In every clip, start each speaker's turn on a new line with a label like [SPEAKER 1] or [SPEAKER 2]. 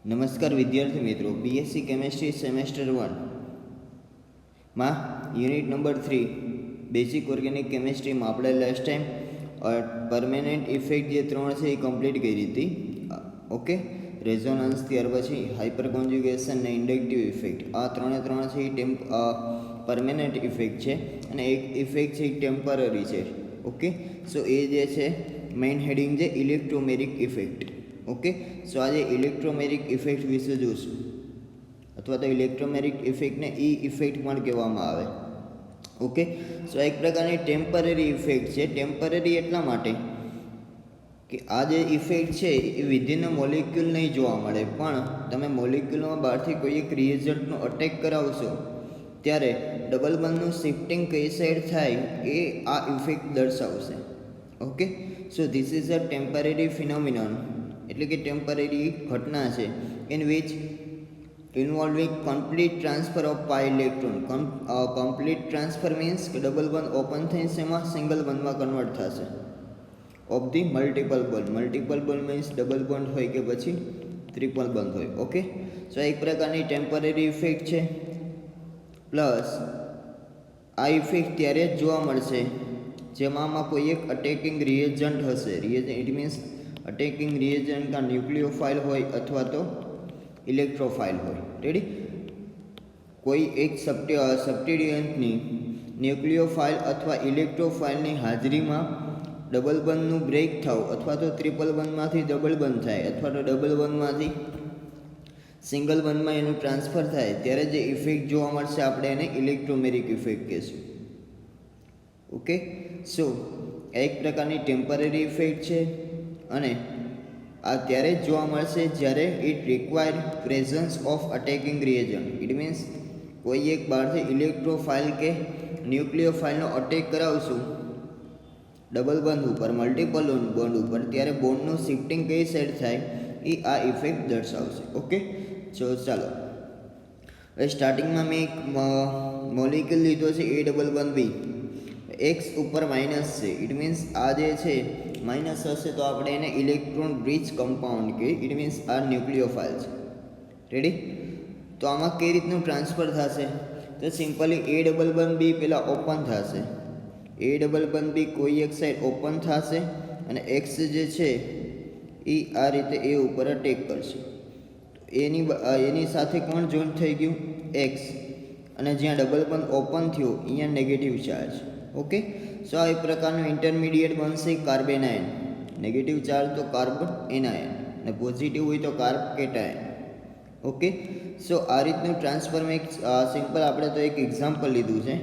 [SPEAKER 1] નમસ્કાર વિદ્યાર્થી મિત્રો, બીએસસી કેમેસ્ટ્રી સેમેસ્ટર 1 માં યુનિટ નંબર 3 બેઝિક ઓર્ગેનિક કેમેસ્ટ્રીમાં આપણે લાસ્ટ ટાઈમ પરમેનન્ટ ઇફેક્ટ જે 3 છે એ કમ્પ્લીટ કરી હતી. ઓકે, રેઝોનન્સ, ત્યાર પછી હાઇપર કોન્જ્યુગેશન ને ઇન્ડક્ટિવ ઇફેક્ટ. આ ત્રણે છે એ પરમેનન્ટ ઇફેક્ટ છે અને એક ઇફેક્ટ છે એ ટેમ્પરરી છે. ઓકે, સો એ જે છે મેઇન હેડિંગ છે ઇલેક્ટ્રોમેરિક ઇફેક્ટ. ઓકે, સો આજે ઇલેક્ટ્રોમેરિક ઇફેક્ટ વિશે જોશું, અથવા તો ઇલેક્ટ્રોમેરિક ઇફેક્ટને ઇફેક્ટ પણ કહેવામાં આવે. ઓકે, સો એક પ્રકારની ટેમ્પરરી ઇફેક્ટ છે. ટેમ્પરરી એટલા માટે કે આ જે ઇફેક્ટ છે એ વિધિન મોલિક્યુલ નહીં જોવા મળે, પણ તમે મોલિક્યુલમાં બહારથી કોઈ એક રિએજન્ટનો અટેક કરાવશો ત્યારે ડબલ બોન્ડનું શિફ્ટિંગ કઈ સાઈડ થાય એ આ ઇફેક્ટ દર્શાવશે. Okay, so this is a temporary phenomenon, એટલે કે ટેમ્પરરી ઘટના છે in which involving complete transfer of pi electron. Complete transfer means કે ડબલ બોન્ડ ઓપન થઈને શેમાં સિંગલ બોન્ડમાં કન્વર્ટ થશે of the multiple bond. Multiple bond means double bond હોય કે પછી ટ્રિપલ બોન્ડ હોય. ઓકે, સો એક પ્રકારની ટેમ્પરરી ઇફેક્ટ છે. પ્લસ આ ઇફેક્ટ ત્યારે જ જોવા મળશે જેમાં કોઈ એક અટેકિંગ રિએજન્ટ હશે. ઇટ મીન્સ અટેકિંગ રિએજન્ટ કાં ન્યુક્લિયોફાઇલ હોય અથવા તો ઇલેક્ટ્રોફાઇલ હોય. રેડી, કોઈ એક સબસ્ટિટ્યુઅન્ટની ન્યુક્લિયોફાઇલ અથવા ઇલેક્ટ્રોફાઇલની હાજરીમાં ડબલ બોન્ડનું બ્રેક થવું, અથવા તો ટ્રિપલ બોન્ડમાંથી ડબલ બોન્ડ થાય, અથવા તો ડબલ બોન્ડમાંથી સિંગલ બોન્ડમાં એનું ટ્રાન્સફર થાય ત્યારે જે ઇફેક્ટ જોવા મળશે આપણે એને ઇલેક્ટ્રોમેરિક ઇફેક્ટ કહીશું. ઓકે, સો એક પ્રકારની ટેમ્પરરી ઇફેક્ટ છે અને આ ત્યારે જ જોવા મળશે જ્યારે it require presence of attacking reagent. It means કોઈ એક બહારથી ઇલેક્ટ્રોફાઇલ કે ન્યુક્લિયોફાઇલનો અટેક કરાવશું ડબલ બોન્ડ ઉપર, મલ્ટિપલ બોન્ડ ઉપર, ત્યારે બોન્ડનું શિફ્ટિંગ કઈ સાઈડ થાય એ આ ઇફેક્ટ દર્શાવશે. ઓકે, સો ચાલો હવે સ્ટાર્ટિંગમાં મેં એક મોલિક્યુલ લીધો છે એ ડબલ બોન્ડ બી, એક્સ ઉપર માઇનસ છે. ઇટ મીન્સ આ જે છે માઇનસ હશે તો આપણે એને ઇલેક્ટ્રોન રિચ કમ્પાઉન્ડ કહીએ. ઇટ મીન્સ આ ન્યુક્લિયોફાઇલ છે. રેડી, તો આમાં કઈ રીતનું ટ્રાન્સફર થશે તો સિમ્પલી એ ડબલ બોન્ડ બી પહેલાં ઓપન થશે. એ ડબલ બોન્ડ બી કોઈ એક સાઈડ ઓપન થશે અને એક્સ જે છે એ આ રીતે એ ઉપર અટેક કરશે. એની સાથે કોણ જોઈન્ટ થઈ ગયું? એક્સ. અને જ્યાં ડબલ બોન્ડ ઓપન થયો અહીંયા નેગેટિવ ચાર્જ. ઓકે, સો આ એક પ્રકારનું ઇન્ટરમીડિયેટ બનશે કાર્બેનાયન. નેગેટિવ ચાર્જ તો કાર્બન એનાયન અને પોઝિટિવ હોય તો કાર્બ કેટાયન. ઓકે, સો આ રીતનું ટ્રાન્સફર મેં સિમ્પલ આપણે તો એક એક્ઝામ્પલ લીધું છે.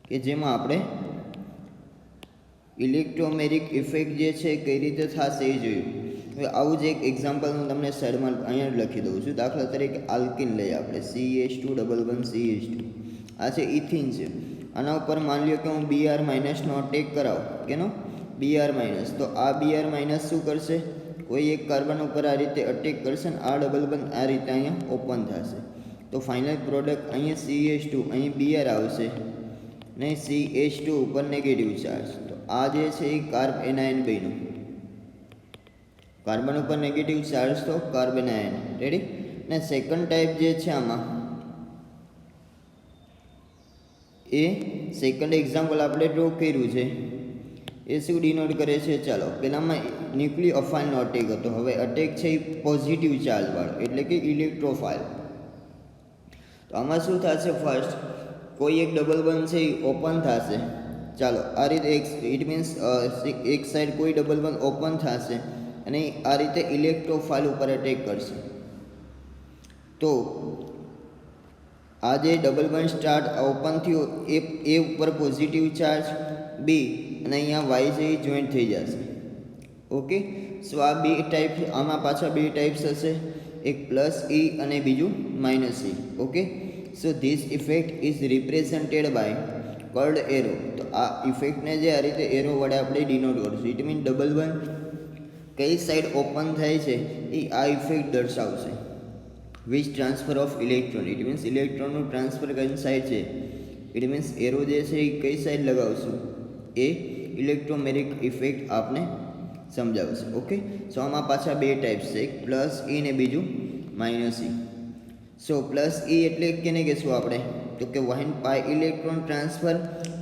[SPEAKER 1] કે જેમાં આપણે ઇલેક્ટ્રોમેરિક ઇફેક્ટ જે છે કઈ રીતે થશે એ જોયું. હવે આવું જ એક એક્ઝામ્પલ હું તમને સાઈડમાં અહીંયા લખી દઉં છું. દાખલા તરીકે આલ્કિન લઈએ આપણે, CH2 ડબલ બોન્ડ CH2. આ છે ઇથિન છે. આના ઉપર માની લ્યો કે હું Br માઇનસનો અટેક કરાવું. કેનો? Br minus. તો આ Br માઇનસ શું કરશે? કોઈ એક કાર્બન ઉપર આ રીતે અટેક કરશે ને આ ડબલ બોન્ડ આ રીતે અહીંયા ઓપન થશે. તો ફાઇનલ પ્રોડક્ટ અહીંયા CH2, અહીં Br આવશે ને CH2 ઉપર નેગેટિવ ચાર્જ. તો આ જે છે એ કાર્બ એનાયન બન્યું. કાર્બન ઉપર નેગેટિવ ચાર્જ તો કાર્બન આયન. રેડી, ને સેકન્ડ ટાઈપ જે છે આમાં એ સેકન્ડ એક્ઝામ્પલ આપણે ડ્રો કર્યું છે એ શું ડિનોટ કરે છે? ચાલો, પહેલામાં ન્યુક્લિયોફાઇલનો અટેક હતો. હવે અટેક છે એ પોઝિટિવ ચાર્જવાળો, એટલે કે ઇલેક્ટ્રોફાઇલ. તો આમાં શું થશે? ફર્સ્ટ કોઈ એક ડબલ બોન્ડ છે એ ઓપન થશે. ચાલો, આ રીતે ઇટ મીન્સ એક સાઈડ કોઈ ડબલ બોન્ડ ઓપન થશે અને આ રીતે ઇલેક્ટ્રોફાઇલ ઉપર અટેક કરશે. તો આ જે ડબલ બોન્ડ સ્ટાર્ટ ઓપન થયું એ ઉપર પોઝિટિવ ચાર્જ બી અને અહીંયા વાય છે એ જોઈન્ટ થઈ જશે. ઓકે, સો આ બે ટાઈપ, આમાં પાછા બે ટાઈપ્સ હશે, એક પ્લસ E અને બીજું minus E. Okay, so this effect is represented by curved arrow. તો આ ઇફેક્ટને જે આ રીતે એરો વડે આપણે ડિનોટ કરીશું. ઇટ મીન ડબલ બોન્ડ કઈ સાઈડ ઓપન થાય છે એ આ ઇફેક્ટ દર્શાવશે. Which transfer of electron, it means ઇલેક્ટ્રોનનું ટ્રાન્સફર કઈ સાઈડ છે. ઇટ મીન્સ એરો જે છે એ કઈ સાઈડ લગાવશું? એ ઇલેક્ટ્રોમેરિક ઇફેક્ટ આપને સમજાવશે. ઓકે, સો આમાં પાછા બે ટાઈપ્સ છે, એક પ્લસ ઈ ને બીજું માઇનસ ઈ. સો પ્લસ ઈ એટલે કેને કહેશું આપણે, તો કે when pi electron transfer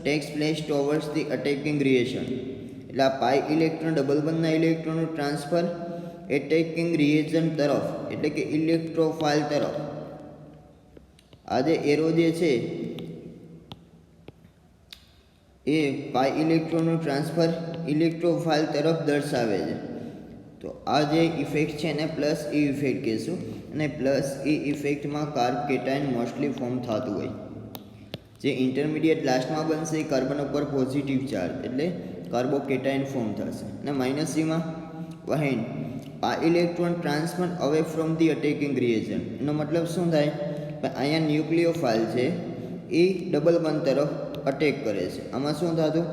[SPEAKER 1] takes place towards the attacking reagent. એટલે આ પાઈ ઇલેક્ટ્રોન ડબલ બોન્ડના ઇલેક્ટ્રોનનું ટ્રાન્સફર એટેકિંગ રિએજન તરફ એટલે કે ઇલેક્ટ્રોફાઇલ તરફ. આ જે એરો જે છે એ પાઈ ઇલેક્ટ્રોનનું ટ્રાન્સફર ઇલેક્ટ્રોફાઇલ તરફ દર્શાવે છે. તો આ જે ઇફેક્ટ છે એને પ્લસ ઈ ઇફેક્ટ કહેશું. અને પ્લસ ઈ ઇફેક્ટમાં કાર્બ કેટાયન મોસ્ટલી ફોર્મ થતું હોય. જે ઇન્ટરમીડિયેટ લાસ્ટમાં બનશે એ કાર્બન ઉપર પોઝિટિવ ચાર્જ એટલે કાર્બોકેટાયન ફોર્મ થશે. અને માઇનસ સીમાં when pi electron transfer away from the attacking reagent. એનો મતલબ શું થાય, અહીંયા ન્યુક્લિયોફાઇલ છે એ ડબલ બોન્ડ તરફ અટેક કરે છે. આમાં શું થતું,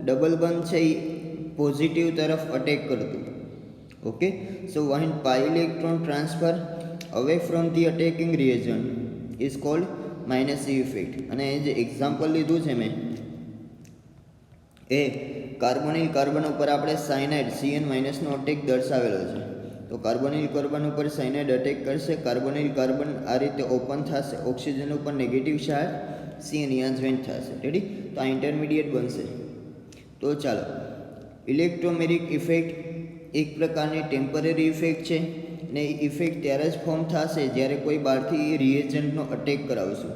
[SPEAKER 1] ડબલ બોન્ડ છે એ પોઝિટિવ તરફ અટેક કરતું. Okay, so when pi electron transfer away from the attacking reagent is called minus E effect. અને એ જે એક્ઝામ્પલ લીધું છે મેં એ કાર્બોનિલ કાર્બન ઉપર આપણે સાયનાઇડ Cn માઇનસનો અટેક દર્શાવેલો છે. તો કાર્બોનિલ કાર્બન ઉપર સાયનાઇડ અટેક કરશે, કાર્બોનિલ કાર્બન આ રીતે ઓપન થશે, ઓક્સિજન ઉપર નેગેટિવ ચાર્જ Cn અહીંયા જોઈન્ટ થશે. રેડી, તો આ ઇન્ટરમીડિયેટ બનશે. તો ચાલો, ઇલેક્ટ્રોમેરિક ઇફેક્ટ એક પ્રકારની ટેમ્પરરી ઇફેક્ટ છે ને એ ઇફેક્ટ ત્યારે જ ફોર્મ થશે જ્યારે કોઈ બહારથી એ રિએજન્ટનો અટેક કરાવશું.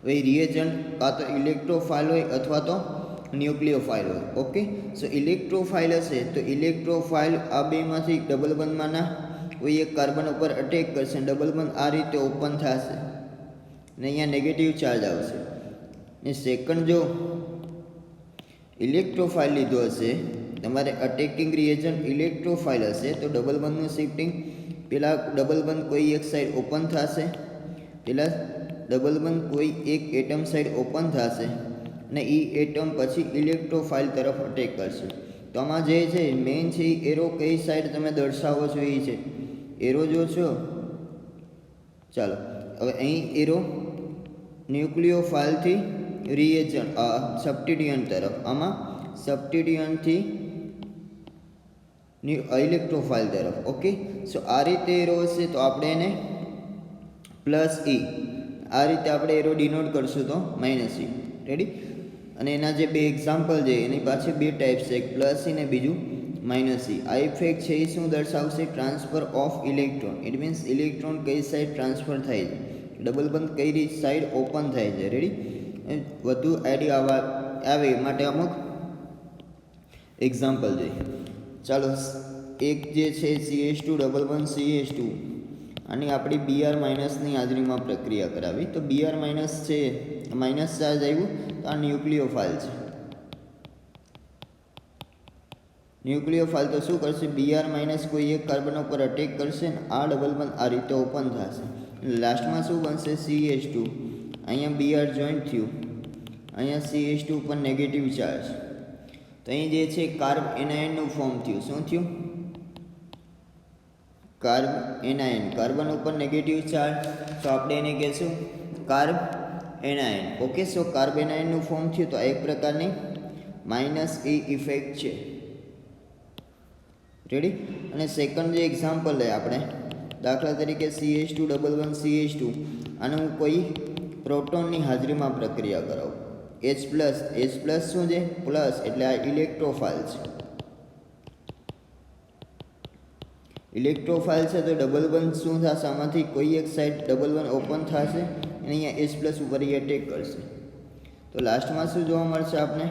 [SPEAKER 1] હવે એ રિએજન્ટ કાં તો ઇલેક્ટ્રોફાઇલ હોય અથવા તો ન્યુક્લિયોફાઇલ હોય. ઓકે, સો ઇલેક્ટ્રોફાઇલ હશે તો ઇલેક્ટ્રોફાઇલ આ બેમાંથી ડબલ બોન્ડમાંના કોઈ એક કાર્બન ઉપર અટેક કરશે, ડબલ બોન્ડ આ રીતે ઓપન થશે ને અહીંયા નેગેટિવ ચાર્જ આવશે. ને સેકન્ડ, જો ઇલેક્ટ્રોફાઇલ લીધો હશે, તમારે અટેકિંગ રિએજન્ટ ઇલેક્ટ્રોફાઇલ હશે તો ડબલ બોન્ડનું શિફ્ટિંગ પેલા ડબલ બોન્ડ કોઈ એક સાઈડ ઓપન થશે, પેલા ડબલ બોન્ડ કોઈ એક એટમ સાઈડ ઓપન થશે ને એ એટમ પછી ઇલેક્ટ્રોફાઇલ તરફ અટેક કરશે. તો આમાં જે છે મેઇન છે એ એરો કઈ સાઈડ તમે દર્શાવો છો એ છે. એરો જો છો, ચાલો હવે અહીં એરો ન્યુક્લિયોફાઇલથી રિએજન્ટ સબસ્ટિટ્યુઅન્ટ તરફ, આમાં સબસ્ટિટ્યુઅન્ટથી ઇલેક્ટ્રોફાઇલ તરફ. ઓકે, સો આ રીતે એરો હશે તો આપણે એને પ્લસ ઈ, આ રીતે આપણે એરો ડિનોટ કરશું તો માઇનસ ઈ. રેડી, અને એના જે બે એક્ઝામ્પલ છે એની પાછળ બે ટાઈપ છે, એક પ્લસ ઈ ને બીજું માઇનસ ઈ. આ ઇફેક્ટ છે એ શું દર્શાવશે, transfer of electron. It means electron કઈ સાઈડ ટ્રાન્સફર થાય છે, ડબલ બોન્ડ કઈ રીત સાઈડ ઓપન થાય છે. રેડી, વધુ આઈડિયા આવે માટે અમુક એક્ઝામ્પલ જોઈએ. ચાલો, એક જે છે CH2 ડબલ બોન્ડ CH2, આની આપણી Br માઇનસની હાજરીમાં પ્રક્રિયા કરાવી તો Br માઇનસ છે, માઇનસ ચાર્જ આવ્યું તો આ ન્યુક્લિયોફાઇલ છે. ન્યુક્લિયોફાઇલ તો શું કરશે, Br માઇનસ કોઈ એક કાર્બન ઉપર અટેક કરશે ને આ ડબલ બોન્ડ આ રીતે ઓપન થશે. લાસ્ટમાં શું બનશે, CH2, અહીંયા Br જોઈન્ટ થયું, અહીંયા CH2 ઉપર નેગેટિવ ચાર્જ. તો અહીં જે છે કાર્બ એનાયનનું ફોર્મ થયું. શું થયું, કાર્બ એનાયન, કાર્બન ઉપર નેગેટિવ ચાર્જ, તો આપણે એને કહેશું કાર્બ એનાયન. ઓકે, સો કાર્બ એનાયનનું ફોર્મ થયું તો આ એક પ્રકારની માઇનસ ઈ ઇફેક્ટ છે. રેડી, અને સેકન્ડ જે એક્ઝામ્પલ લે આપણે, દાખલા તરીકે CH2 ડબલ બોન્ડ CH2, આને હું કોઈ પ્રોટોનની હાજરીમાં પ્રક્રિયા કરાવું. H પ્લસ શું છે, પ્લસ એટલે આ ઇલેક્ટ્રોફાઇલ છે. ઇલેક્ટ્રોફાઇલ છે તો ડબલ બોન્ડ શું થશે, આમાંથી કોઈ એક સાઈડ ડબલ બોન્ડ ઓપન થશે અને અહીંયા H પ્લસ ઉપર એ અટેક કરશે. તો લાસ્ટમાં શું જોવા મળશે આપણે,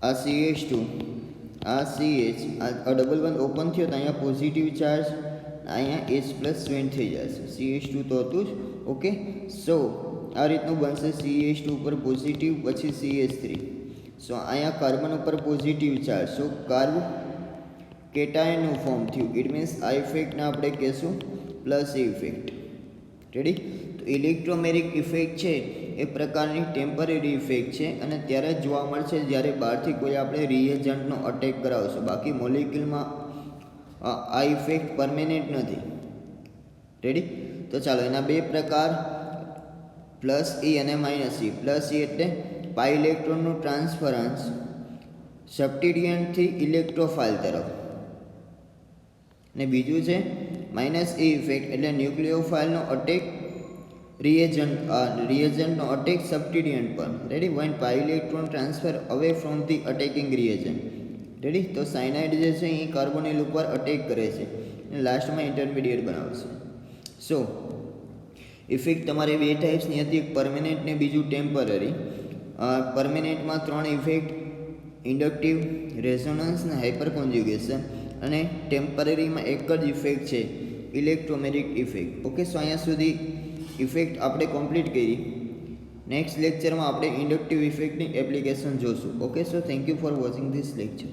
[SPEAKER 1] આ CH2, આ CH, આ ડબલ બોન્ડ ઓપન થયો તો અહીંયા પોઝિટિવ ચાર્જ, અહીંયા H પ્લસ જોઈન્ટ થઈ જશે. CH2 તો હતું જ. ઓકે, સો આ રીતનું બનશે, CH2 ઉપર પોઝિટિવ પછી CH3. સો અહીંયા કાર્બન ઉપર પોઝિટિવ ચાર્જ, સો કાર્બ કેટાયનનું ફોર્મ થયું. ઇટ મીન્સ આ ઇફેક્ટને આપણે કહેશું પ્લસ ઇફેક્ટ. રેડી, તો ઇલેક્ટ્રોમેરિક ઇફેક્ટ છે એ પ્રકારની ટેમ્પરરી ઇફેક્ટ છે અને ત્યારે જ જોવા મળશે જ્યારે બહારથી કોઈ આપણે રિએજન્ટનો અટેક કરાવશું. બાકી મોલિક્યુલમાં આ ઇફેક્ટ પરમેનન્ટ નથી. રેડી, તો ચાલો એના બે પ્રકાર પ્લસ ઈ અને માઇનસ ઈ. પ્લસ ઈ એટલે પાઈ ઇલેક્ટ્રોનનું ટ્રાન્સફરન્સ સબસ્ટિટ્યુઅન્ટથી ઇલેક્ટ્રોફાઇલ તરફ, ને બીજું છે માઇનસ એ ઇફેક્ટ એટલે ન્યુક્લિયોફાઇલનો અટેક રિએજન્ટનો અટેક સબસ્ટિટ્યુઅન્ટ પર. Ready? One pi electron transfer away from the attacking reagent. Ready? તો સાયનાઇડ જે છે એ કાર્બોનિલ ઉપર અટેક કરે છે અને લાસ્ટમાં ઇન્ટરમીડિયેટ બનાવશે. સો ઇફેક્ટ તમારે બે ટાઈપ્સની હતી, એક પરમેનન્ટ ને બીજું ટેમ્પરરી. પરમેનન્ટમાં 3 ઇફેક્ટ: ઇન્ડક્ટિવ, રેઝોનન્સ ને હાઇપર કોન્જ્યુગેશન. અને ટેમ્પરરીમાં એક જ ઇફેક્ટ છે, ઇલેક્ટ્રોમેરિક ઇફેક્ટ. ઓકે, સો અહીંયા સુધી ઇફેક્ટ આપણે કમ્પ્લીટ કરી. નેક્સ્ટ લેક્ચરમાં આપણે ઇન્ડક્ટિવ ઇફેક્ટની એપ્લિકેશન જોશું. Okay, so thank you for watching this lecture.